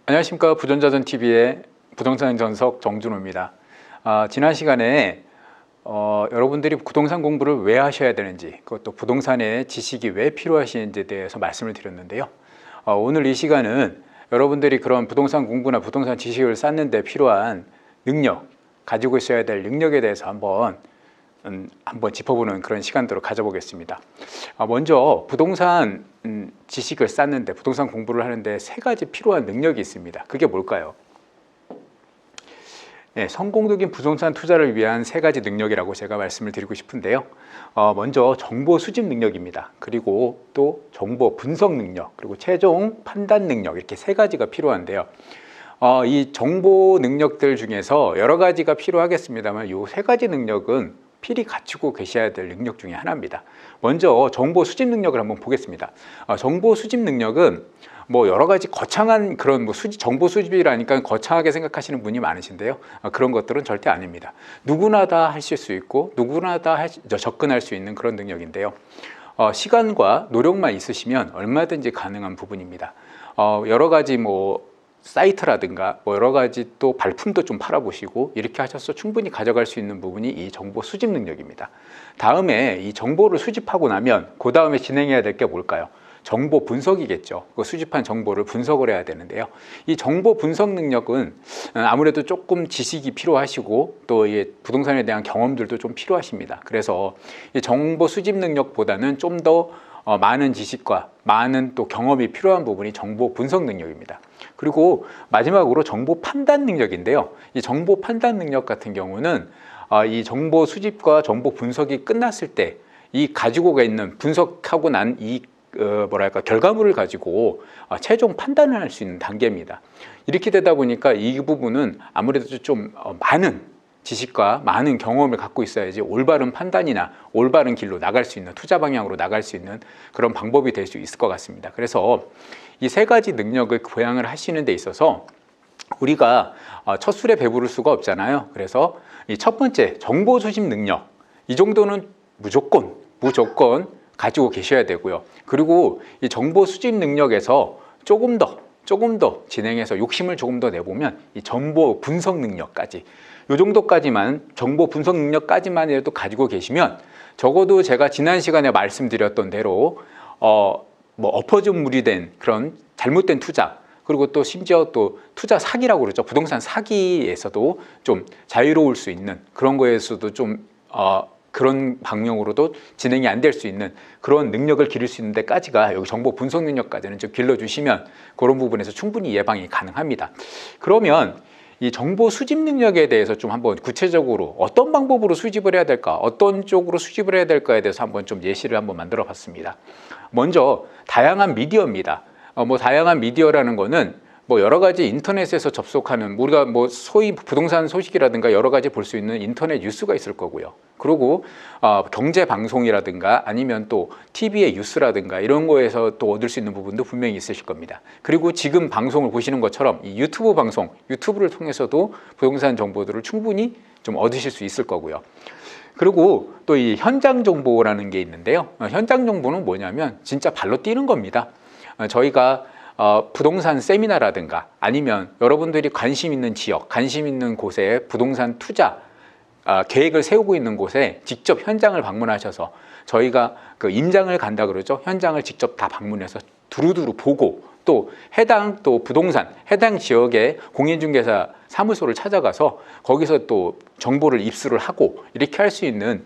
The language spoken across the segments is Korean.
안녕하십니까. 부전자전TV의 부동산 전석 정준호입니다. 지난 시간에 여러분들이 부동산 공부를 왜 하셔야 되는지, 그것도 부동산의 지식이 왜 필요하신지에 대해서 말씀을 드렸는데요. 오늘 이 시간은 여러분들이 그런 부동산 공부나 부동산 지식을 쌓는 데 필요한 능력, 가지고 있어야 될 능력에 대해서 한번 짚어보는 그런 시간들을 가져보겠습니다. 먼저 부동산 지식을 쌓는데, 부동산 공부를 하는데 세 가지 필요한 능력이 있습니다. 그게 뭘까요? 성공적인 부동산 투자를 위한 세 가지 능력이라고 제가 말씀을 드리고 싶은데요. 먼저 정보 수집 능력입니다. 그리고 또 정보 분석 능력, 그리고 최종 판단 능력, 이렇게 세 가지가 필요한데요. 이 정보 능력들 중에서 여러 가지가 필요하겠습니다만 이 세 가지 능력은 필히 갖추고 계셔야 될 능력 중에 하나입니다. 먼저 정보 수집 능력을 한번 보겠습니다. 정보 수집 능력은 여러 가지 거창한 그런 정보 수집이라니까 거창하게 생각하시는 분이 많으신데요. 그런 것들은 절대 아닙니다. 누구나 다 하실 수 있고 누구나 다 접근할 수 있는 그런 능력인데요. 시간과 노력만 있으시면 얼마든지 가능한 부분입니다. 여러 가지 사이트라든가 여러 가지 또 발품도 좀 팔아보시고 이렇게 하셔서 충분히 가져갈 수 있는 부분이 이 정보 수집 능력입니다. 다음에 이 정보를 수집하고 나면 그 다음에 진행해야 될 게 뭘까요? 정보 분석이겠죠. 그 수집한 정보를 분석을 해야 되는데요. 이 정보 분석 능력은 아무래도 조금 지식이 필요하시고 또 부동산에 대한 경험들도 좀 필요하십니다. 그래서 이 정보 수집 능력보다는 좀 더 많은 지식과 많은 또 경험이 필요한 부분이 정보 분석 능력입니다. 그리고 마지막으로 정보 판단 능력인데요. 이 정보 판단 능력 같은 경우는 이 정보 수집과 정보 분석이 끝났을 때 이 가지고 있는 분석하고 난 이 결과물을 가지고 최종 판단을 할 수 있는 단계입니다. 이렇게 되다 보니까 이 부분은 아무래도 좀 많은 지식과 많은 경험을 갖고 있어야지 올바른 판단이나 올바른 길로 나갈 수 있는, 투자 방향으로 나갈 수 있는 그런 방법이 될 수 있을 것 같습니다. 그래서 이 세 가지 능력을 보양을 하시는 데 있어서 우리가 첫 술에 배부를 수가 없잖아요. 그래서 이 첫 번째 정보 수집 능력, 이 정도는 무조건 가지고 계셔야 되고요. 그리고 이 정보 수집 능력에서 조금 더 진행해서 욕심을 조금 더 내보면 이 정보 분석 능력까지, 이 정도까지만, 정보 분석 능력까지만 해도 가지고 계시면 적어도 제가 지난 시간에 말씀드렸던 대로 엎어진 그런 잘못된 투자, 그리고 또 심지어 또 투자 사기라고 그러죠. 부동산 사기에서도 좀 자유로울 수 있는, 그런 거에서도 좀 그런 방향으로도 진행이 안 될 수 있는 그런 능력을 기를 수 있는 데까지가, 여기 정보 분석 능력까지는 좀 길러주시면 그런 부분에서 충분히 예방이 가능합니다. 그러면 이 정보 수집 능력에 대해서 좀 한번 구체적으로 어떤 방법으로 수집을 해야 될까, 어떤 쪽으로 수집을 해야 될까에 대해서 한번 좀 예시를 한번 만들어 봤습니다. 먼저 다양한 미디어입니다. 다양한 미디어라는 거는 여러 가지 인터넷에서 접속하는, 우리가 소위 부동산 소식이라든가 여러 가지 볼 수 있는 인터넷 뉴스가 있을 거고요. 그리고 경제 방송이라든가 아니면 또 TV의 뉴스라든가 이런 거에서 또 얻을 수 있는 부분도 분명히 있으실 겁니다. 그리고 지금 방송을 보시는 것처럼 이 유튜브 방송, 유튜브를 통해서도 부동산 정보들을 충분히 좀 얻으실 수 있을 거고요. 그리고 또 이 현장 정보라는 게 있는데요. 현장 정보는 뭐냐면 진짜 발로 뛰는 겁니다. 저희가 부동산 세미나라든가 아니면 여러분들이 관심 있는 지역, 관심 있는 곳에 부동산 투자 계획을 세우고 있는 곳에 직접 현장을 방문하셔서, 저희가 그 임장을 간다 그러죠. 현장을 직접 다 방문해서 두루두루 보고, 또 해당 지역의 공인중개사 사무소를 찾아가서 거기서 또 정보를 입수를 하고 이렇게 할 수 있는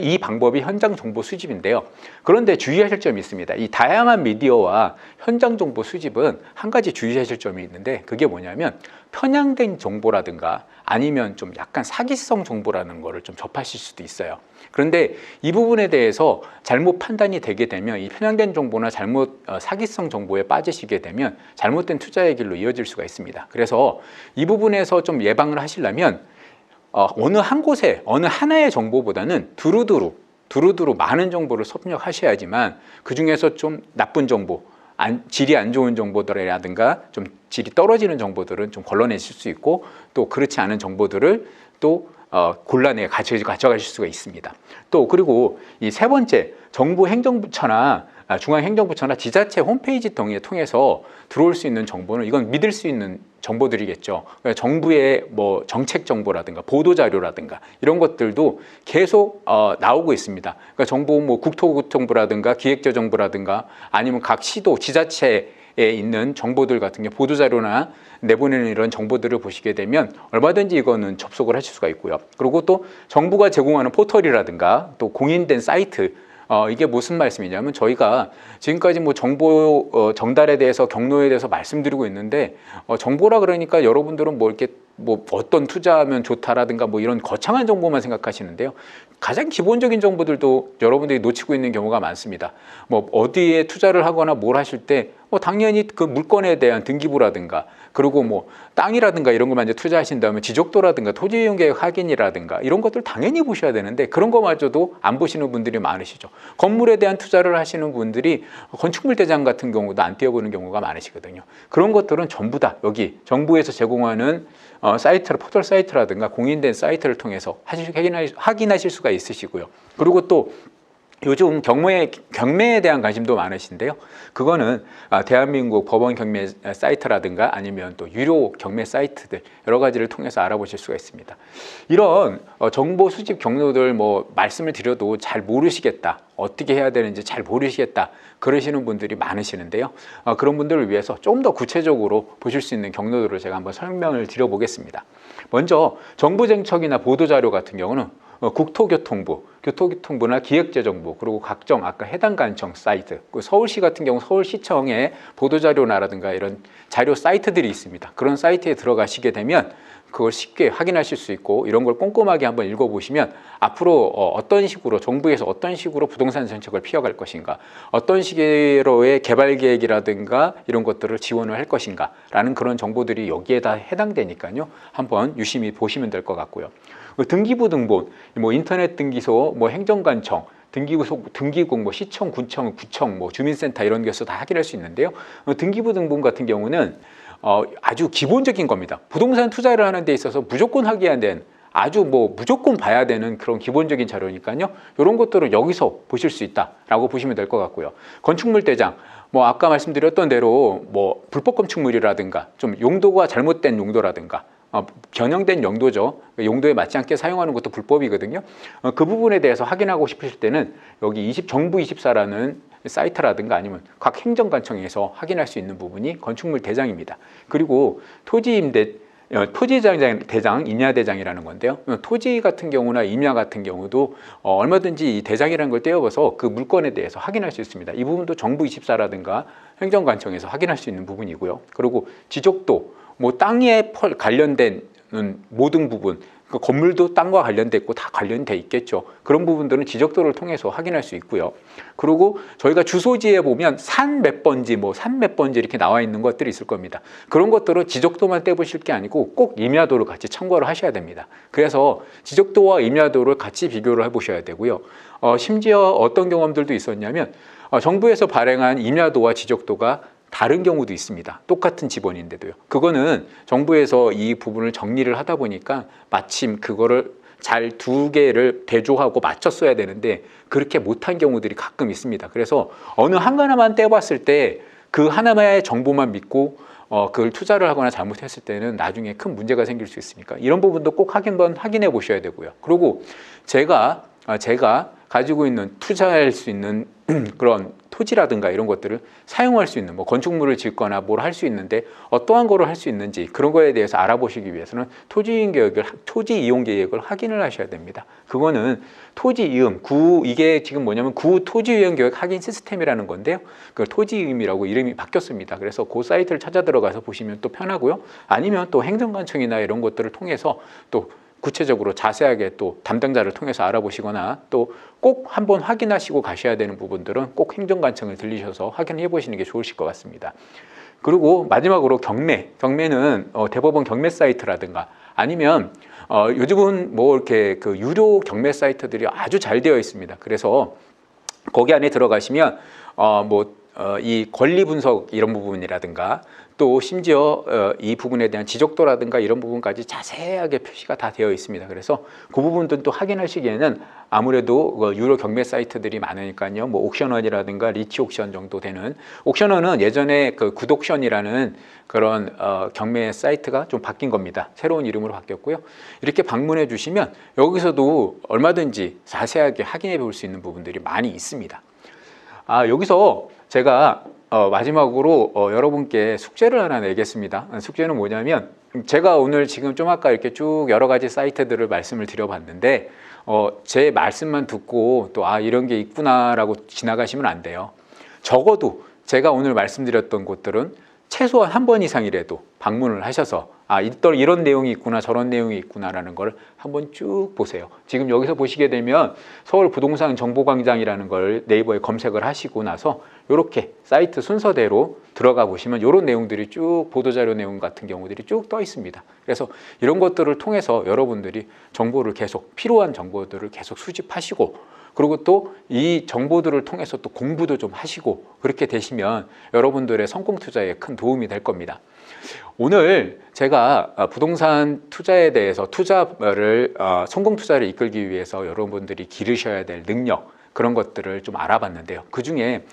이 방법이 현장 정보 수집인데요. 그런데 주의하실 점이 있습니다. 이 다양한 미디어와 현장 정보 수집은 한 가지 주의하실 점이 있는데, 그게 뭐냐면 편향된 정보라든가 아니면 좀 약간 사기성 정보라는 거를 좀 접하실 수도 있어요. 그런데 이 부분에 대해서 잘못 판단이 되게 되면 이 편향된 정보나 사기성 정보에 빠지시게 되면 잘못된 투자의 길로 이어질 수가 있습니다. 그래서 이 부분에서 좀 예방을 하시려면 어느 한 곳에 어느 하나의 정보보다는 두루두루 많은 정보를 섭렵하셔야지만 그 중에서 좀 나쁜 정보, 질이 안 좋은 정보들이라든가 좀 질이 떨어지는 정보들은 좀 걸러내실 수 있고, 또 그렇지 않은 정보들을 또 곤란에 가져가실 수가 있습니다. 또 그리고 이 세 번째, 정부 행정부처나 중앙행정부처나 지자체 홈페이지 등에 통해서 들어올 수 있는 정보는 이건 믿을 수 있는 정보들이겠죠. 그러니까 정부의 뭐 정책 정보라든가 보도 자료라든가 이런 것들도 계속 나오고 있습니다. 그러니까 정부 뭐 국토교통부라든가 기획재정부라든가 아니면 각 시도 지자체에 있는 정보들 같은 게 보도 자료나 내보내는 이런 정보들을 보시게 되면 얼마든지 이거는 접속을 하실 수가 있고요. 그리고 또 정부가 제공하는 포털이라든가 또 공인된 사이트 이게 무슨 말씀이냐면 저희가 지금까지 뭐 정보 정달에 대해서 경로에 대해서 말씀드리고 있는데 정보라 그러니까 여러분들은 뭐 이렇게 뭐 어떤 투자하면 좋다라든가 뭐 이런 거창한 정보만 생각하시는데요. 가장 기본적인 정보들도 여러분들이 놓치고 있는 경우가 많습니다. 뭐 어디에 투자를 하거나 뭘 하실 때 당연히 그 물건에 대한 등기부라든가 그리고 뭐 땅이라든가 이런 것만 이제 투자하신다면 지적도라든가 토지 이용 계획 확인이라든가 이런 것들 당연히 보셔야 되는데 그런 거마저도 안 보시는 분들이 많으시죠. 건물에 대한 투자를 하시는 분들이 건축물 대장 같은 경우도 안 띄워보는 경우가 많으시거든요. 그런 것들은 전부 다 여기 정부에서 제공하는 사이트, 포털 사이트라든가 공인된 사이트를 통해서 확인하실 수가 있으시고요. 그리고 또 요즘 경매에 대한 관심도 많으신데요. 그거는 대한민국 법원 경매 사이트라든가 아니면 또 유료 경매 사이트들 여러 가지를 통해서 알아보실 수가 있습니다. 이런 정보 수집 경로들 뭐 말씀을 드려도 잘 모르시겠다, 어떻게 해야 되는지 잘 모르시겠다 그러시는 분들이 많으시는데요. 그런 분들을 위해서 좀 더 구체적으로 보실 수 있는 경로들을 제가 한번 설명을 드려보겠습니다. 먼저 정부 정책이나 보도자료 같은 경우는 국토교통부, 교통부나 기획재정부 그리고 각종 아까 해당 관청 사이트, 서울시 같은 경우 서울시청의 보도자료나라든가 이런 자료 사이트들이 있습니다. 그런 사이트에 들어가시게 되면 그걸 쉽게 확인하실 수 있고 이런 걸 꼼꼼하게 한번 읽어보시면 앞으로 어떤 식으로 정부에서 어떤 식으로 부동산 정책을 피워갈 것인가, 어떤 식으로의 개발 계획이라든가 이런 것들을 지원을 할 것인가 라는 그런 정보들이 여기에 다 해당되니까요. 한번 유심히 보시면 될 것 같고요. 등기부 등본, 뭐 인터넷 등기소, 뭐 행정관청, 등기국, 뭐 시청, 구청, 뭐 주민센터 이런 데서 다 확인할 수 있는데요. 등기부 등본 같은 경우는 아주 기본적인 겁니다. 부동산 투자를 하는 데 있어서 무조건 하게 된 아주 뭐 무조건 봐야 되는 그런 기본적인 자료니까요. 이런 것들은 여기서 보실 수 있다라고 보시면 될 것 같고요. 건축물 대장, 뭐 아까 말씀드렸던 대로 뭐 불법 건축물이라든가 좀 용도가 잘못된 용도라든가 변형된 용도죠. 용도에 맞지 않게 사용하는 것도 불법이거든요. 그 부분에 대해서 확인하고 싶으실 때는 여기 정부24라는 사이트라든가 아니면 각 행정관청에서 확인할 수 있는 부분이 건축물 대장입니다. 그리고 토지대장, 임야대장이라는 건데요. 토지 같은 경우나 임야 같은 경우도 얼마든지 이 대장이라는 걸 떼어봐서 그 물건에 대해서 확인할 수 있습니다. 이 부분도 정부24라든가 행정관청에서 확인할 수 있는 부분이고요. 그리고 지적도, 뭐 땅에 관련된 모든 부분, 그 건물도 땅과 관련돼 있고 다 관련돼 있겠죠. 그런 부분들은 지적도를 통해서 확인할 수 있고요. 그리고 저희가 주소지에 보면 산 몇 번지, 뭐 산 몇 번지 이렇게 나와 있는 것들이 있을 겁니다. 그런 것들은 지적도만 떼보실 게 아니고 꼭 임야도를 같이 참고를 하셔야 됩니다. 그래서 지적도와 임야도를 같이 비교를 해보셔야 되고요. 심지어 어떤 경험들도 있었냐면 정부에서 발행한 임야도와 지적도가 다른 경우도 있습니다. 똑같은 지번인데도요. 그거는 정부에서 이 부분을 정리를 하다 보니까 마침 그거를 잘 두 개를 대조하고 맞췄어야 되는데 그렇게 못한 경우들이 가끔 있습니다. 그래서 어느 하나만 떼봤을 때 그 하나의 정보만 믿고 그걸 투자를 하거나 잘못했을 때는 나중에 큰 문제가 생길 수 있으니까 이런 부분도 꼭 한번 확인해 보셔야 되고요. 그리고 제가 가지고 있는 투자할 수 있는 그런 토지라든가 이런 것들을 사용할 수 있는 뭐 건축물을 짓거나 뭘 할 수 있는데 어떠한 거를 할 수 있는지 그런 거에 대해서 알아보시기 위해서는 토지 이용 계획을 확인을 하셔야 됩니다. 그거는 토지 이음 이게 지금 뭐냐면 토지 이용 계획 확인 시스템이라는 건데요. 그 토지 이음이라고 이름이 바뀌었습니다. 그래서 그 사이트를 찾아 들어가서 보시면 또 편하고요. 아니면 또 행정관청이나 이런 것들을 통해서 또 구체적으로 자세하게 또 담당자를 통해서 알아보시거나 또 꼭 한번 확인하시고 가셔야 되는 부분들은 꼭 행정관청을 들리셔서 확인해 보시는 게 좋으실 것 같습니다. 그리고 마지막으로 경매는 대법원 경매 사이트라든가 아니면 요즘은 뭐 이렇게 그 유료 경매 사이트들이 아주 잘 되어 있습니다. 그래서 거기 안에 들어가시면 이 권리 분석 이런 부분이라든가 또 심지어 이 부분에 대한 지적도라든가 이런 부분까지 자세하게 표시가 다 되어 있습니다. 그래서 그 부분들도 확인하시기에는 아무래도 유료 경매 사이트들이 많으니까요. 뭐 옥션원이라든가 리치 옥션 정도 되는, 옥션원은 예전에 그 굿옥션이라는 그런 경매 사이트가 좀 바뀐 겁니다. 새로운 이름으로 바뀌었고요. 이렇게 방문해 주시면 여기서도 얼마든지 자세하게 확인해 볼 수 있는 부분들이 많이 있습니다. 여기서 제가 마지막으로 여러분께 숙제를 하나 내겠습니다. 숙제는 뭐냐면, 제가 오늘 지금 좀 아까 이렇게 쭉 여러 가지 사이트들을 말씀을 드려봤는데 제 말씀만 듣고 또 이런 게 있구나라고 지나가시면 안 돼요. 적어도 제가 오늘 말씀드렸던 곳들은 최소한 한 번 이상이라도 방문을 하셔서 이런 내용이 있구나, 저런 내용이 있구나라는 걸 한번 쭉 보세요. 지금 여기서 보시게 되면 서울 부동산 정보광장이라는 걸 네이버에 검색을 하시고 나서 이렇게 사이트 순서대로 들어가 보시면 이런 내용들이 쭉, 보도자료 내용 같은 경우들이 쭉 떠 있습니다. 그래서 이런 것들을 통해서 여러분들이 정보를 계속, 필요한 정보들을 계속 수집하시고, 그리고 또 이 정보들을 통해서 또 공부도 좀 하시고, 그렇게 되시면 여러분들의 성공 투자에 큰 도움이 될 겁니다. 오늘 제가 부동산 투자에 대해서 성공 투자를 이끌기 위해서 여러분들이 기르셔야 될 능력, 그런 것들을 좀 알아봤는데요. 그 중에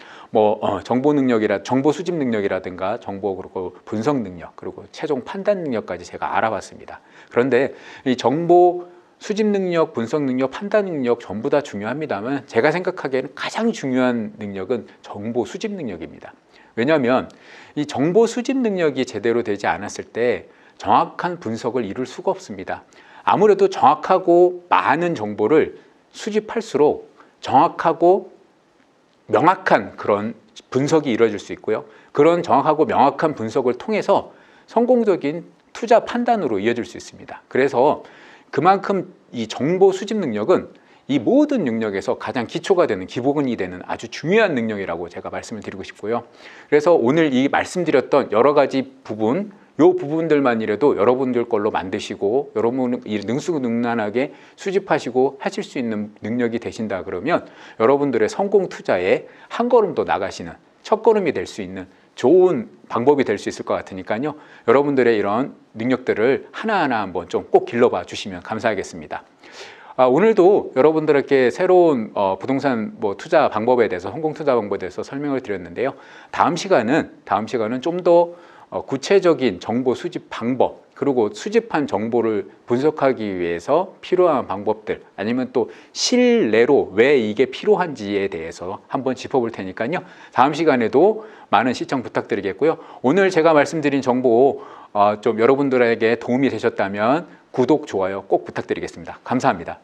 정보 수집 능력이라든가 그리고 분석 능력, 그리고 최종 판단 능력까지 제가 알아봤습니다. 그런데 이 정보 수집 능력, 분석 능력, 판단 능력 전부 다 중요합니다만, 제가 생각하기에는 가장 중요한 능력은 정보 수집 능력입니다. 왜냐하면 이 정보 수집 능력이 제대로 되지 않았을 때 정확한 분석을 이룰 수가 없습니다. 아무래도 정확하고 많은 정보를 수집할수록 정확하고 명확한 그런 분석이 이루어질 수 있고요. 그런 정확하고 명확한 분석을 통해서 성공적인 투자 판단으로 이어질 수 있습니다. 그래서 그만큼 이 정보 수집 능력은 이 모든 능력에서 가장 기초가 되는, 기본이 되는 아주 중요한 능력이라고 제가 말씀을 드리고 싶고요. 그래서 오늘 이 말씀드렸던 여러 가지 부분, 요 부분들만이라도 여러분들 걸로 만드시고 여러분 능수능란하게 수집하시고 하실 수 있는 능력이 되신다 그러면 여러분들의 성공 투자에 한 걸음 더 나가시는 첫걸음이 될 수 있는 좋은 방법이 될 수 있을 것 같으니까요. 여러분들의 이런 능력들을 하나하나 한번 좀 꼭 길러봐 주시면 감사하겠습니다. 오늘도 여러분들에게 새로운 부동산 투자 방법에 대해서, 성공 투자 방법에 대해서 설명을 드렸는데요. 다음 시간은 좀 더 구체적인 정보 수집 방법, 그리고 수집한 정보를 분석하기 위해서 필요한 방법들, 아니면 또 실내로 왜 이게 필요한지에 대해서 한번 짚어볼 테니까요. 다음 시간에도 많은 시청 부탁드리겠고요. 오늘 제가 말씀드린 정보 좀 여러분들에게 도움이 되셨다면 구독, 좋아요 꼭 부탁드리겠습니다. 감사합니다.